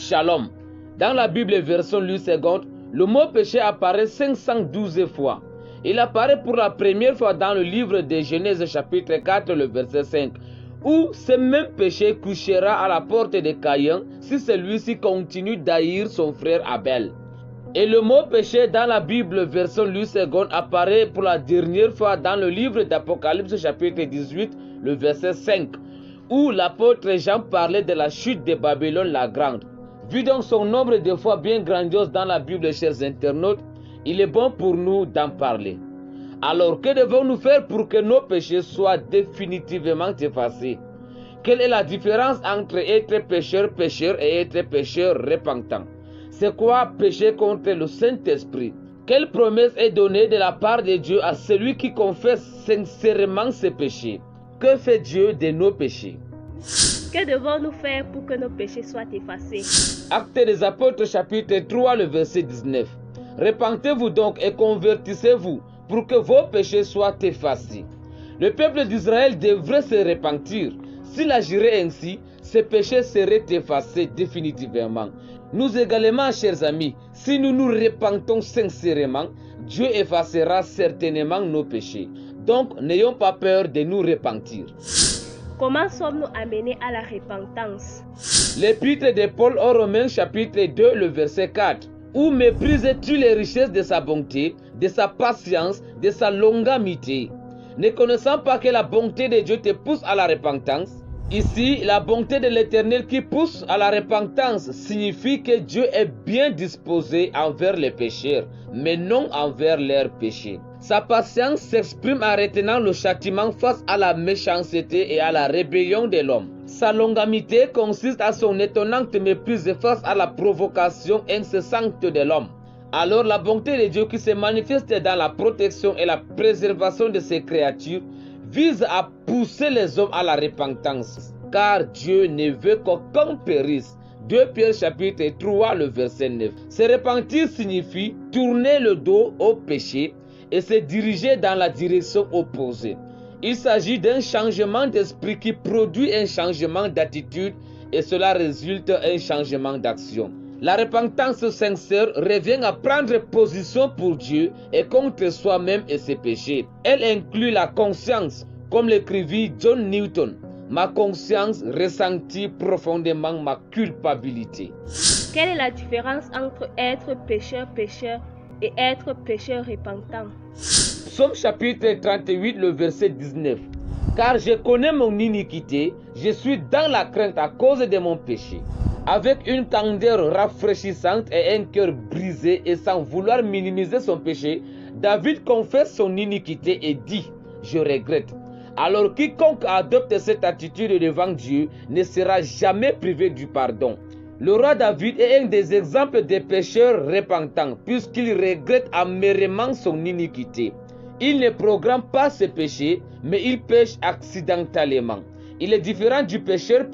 shalom. Dans la Bible version Louis II, le mot péché apparaît 512 fois. Il apparaît pour la première fois dans le livre de Genèse chapitre 4, le verset 5, où ce même péché couchera à la porte de Caïn si celui-ci continue d'haïr son frère Abel. Et le mot péché dans la Bible version Louis II apparaît pour la dernière fois dans le livre d'Apocalypse chapitre 18, le verset 5, où l'apôtre Jean parlait de la chute de Babylone la Grande. Vu donc son nombre de fois bien grandiose dans la Bible, chers internautes, il est bon pour nous d'en parler. Alors, que devons-nous faire pour que nos péchés soient définitivement effacés? Quelle est la différence entre être pécheur et être pécheur repentant? C'est quoi pécher contre le Saint-Esprit? Quelle promesse est donnée de la part de Dieu à celui qui confesse sincèrement ses péchés? Que fait Dieu de nos péchés? Que devons-nous faire pour que nos péchés soient effacés? Actes des Apôtres chapitre 3, le verset 19. Repentez-vous donc et convertissez-vous pour que vos péchés soient effacés. Le peuple d'Israël devrait se repentir. S'il agirait ainsi, ses péchés seraient effacés définitivement. Nous également, chers amis, si nous nous repentons sincèrement, Dieu effacera certainement nos péchés. Donc, n'ayons pas peur de nous repentir. Comment sommes-nous amenés à la repentance? L'épître de Paul aux Romains chapitre 2, le verset 4. Où méprises-tu les richesses de sa bonté, de sa patience, de sa longanimité, ne connaissant pas que la bonté de Dieu te pousse à la repentance? Ici, la bonté de l'Éternel qui pousse à la repentance signifie que Dieu est bien disposé envers les pécheurs, mais non envers leurs péchés. Sa patience s'exprime en retenant le châtiment face à la méchanceté et à la rébellion de l'homme. Sa longanimité consiste à son étonnante méprise face à la provocation incessante de l'homme. Alors la bonté de Dieu qui se manifeste dans la protection et la préservation de ses créatures vise à pousser les hommes à la repentance, car Dieu ne veut qu'aucun périsse. 2 Pierre chapitre 3, le verset 9. Se repentir signifie tourner le dos au péché et se diriger dans la direction opposée. Il s'agit d'un changement d'esprit qui produit un changement d'attitude et cela résulte un changement d'action. La repentance sincère revient à prendre position pour Dieu et contre soi-même et ses péchés. Elle inclut la conscience, comme l'écrivit John Newton. Ma conscience ressentit profondément ma culpabilité. Quelle est la différence entre être pécheur et être pécheur repentant? Psaume chapitre 38, le verset 19. Car je connais mon iniquité, je suis dans la crainte à cause de mon péché. Avec une candeur rafraîchissante et un cœur brisé et sans vouloir minimiser son péché, David confesse son iniquité et dit « Je regrette ». Alors quiconque adopte cette attitude devant Dieu ne sera jamais privé du pardon. Le roi David est un des exemples des pécheurs repentants puisqu'il regrette amèrement son iniquité. Il ne programme pas ses péchés, mais il pêche accidentellement. Il est différent du pécheur,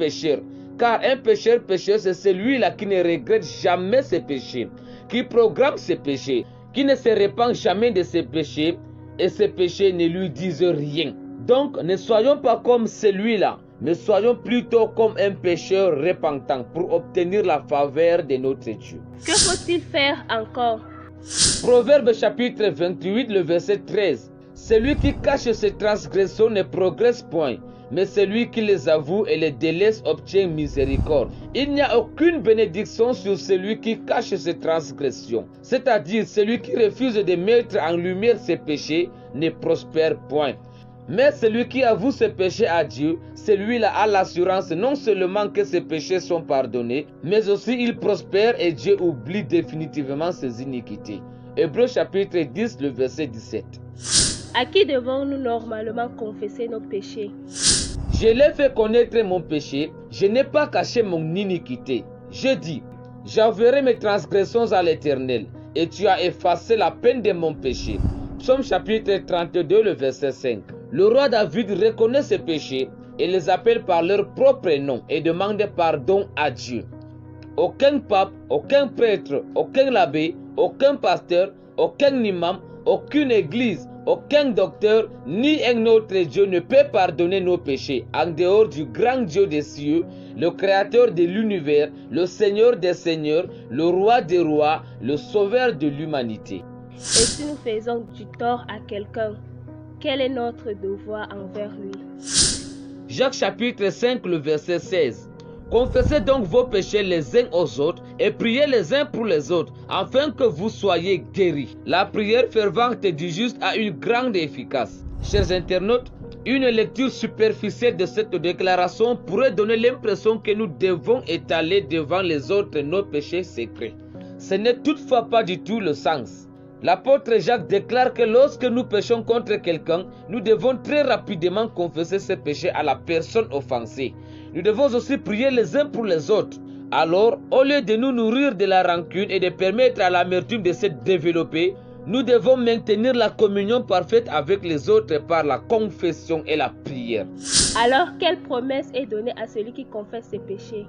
car un pécheur, c'est celui-là qui ne regrette jamais ses péchés, qui programme ses péchés, qui ne se repent jamais de ses péchés, et ses péchés ne lui disent rien. Donc, ne soyons pas comme celui-là, mais soyons plutôt comme un pécheur repentant pour obtenir la faveur de notre Dieu. Que faut-il faire encore? Proverbe chapitre 28, le verset 13. Celui qui cache ses transgressions ne progresse point, mais celui qui les avoue et les délaisse obtient miséricorde. Il n'y a aucune bénédiction sur celui qui cache ses transgressions, c'est-à-dire celui qui refuse de mettre en lumière ses péchés ne prospère point. Mais celui qui avoue ses péchés à Dieu, celui-là a l'assurance non seulement que ses péchés sont pardonnés, mais aussi il prospère et Dieu oublie définitivement ses iniquités. Hébreux chapitre 10, le verset 17. À qui devons-nous normalement confesser nos péchés? Je l'ai fait connaître mon péché, je n'ai pas caché mon iniquité. Je dis, j'avouerai mes transgressions à l'Éternel, et tu as effacé la peine de mon péché. Psaume chapitre 32, le verset 5. Le roi David reconnaît ses péchés et les appelle par leur propre nom et demande pardon à Dieu. Aucun pape, aucun prêtre, aucun abbé, aucun pasteur, aucun imam, aucune église, Aucun docteur ni un autre Dieu ne peut pardonner nos péchés en dehors du grand Dieu des cieux, le créateur de l'univers, le Seigneur des seigneurs, le roi des rois, le sauveur de l'humanité. Et si nous faisons du tort à quelqu'un, quel est notre devoir envers lui? Jacques chapitre 5, le verset 16. Confessez donc vos péchés les uns aux autres et priez les uns pour les autres, afin que vous soyez guéris. La prière fervente du juste a une grande efficace. Chers internautes, une lecture superficielle de cette déclaration pourrait donner l'impression que nous devons étaler devant les autres nos péchés secrets. Ce n'est toutefois pas du tout le sens. L'apôtre Jacques déclare que lorsque nous péchons contre quelqu'un, nous devons très rapidement confesser ce péché à la personne offensée. Nous devons aussi prier les uns pour les autres. Alors, au lieu de nous nourrir de la rancune et de permettre à l'amertume de se développer, nous devons maintenir la communion parfaite avec les autres par la confession et la prière. Alors, quelle promesse est donnée à celui qui confesse ses péchés?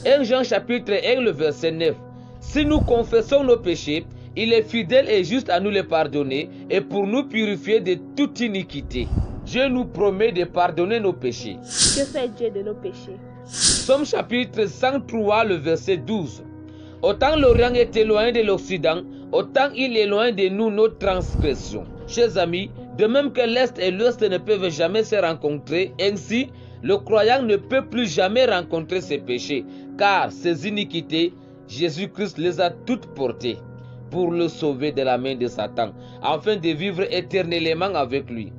1 Jean chapitre 1, le verset 9. Si nous confessons nos péchés, il est fidèle et juste à nous les pardonner et pour nous purifier de toute iniquité. Dieu nous promet de pardonner nos péchés. Que fait Dieu de nos péchés? Somme chapitre 103, le verset 12. Autant l'Orient est éloigné de l'Occident, autant il éloigne de nous nos transgressions. Chers amis, de même que l'Est et l'Ouest ne peuvent jamais se rencontrer, ainsi le croyant ne peut plus jamais rencontrer ses péchés, car ses iniquités, Jésus-Christ les a toutes portées pour le sauver de la main de Satan, afin de vivre éternellement avec lui.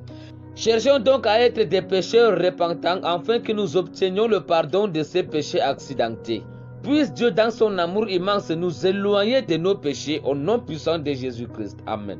Cherchons donc à être des pécheurs repentants afin que nous obtenions le pardon de ces péchés accidentés. Puisse Dieu dans son amour immense nous éloigner de nos péchés au nom puissant de Jésus-Christ. Amen.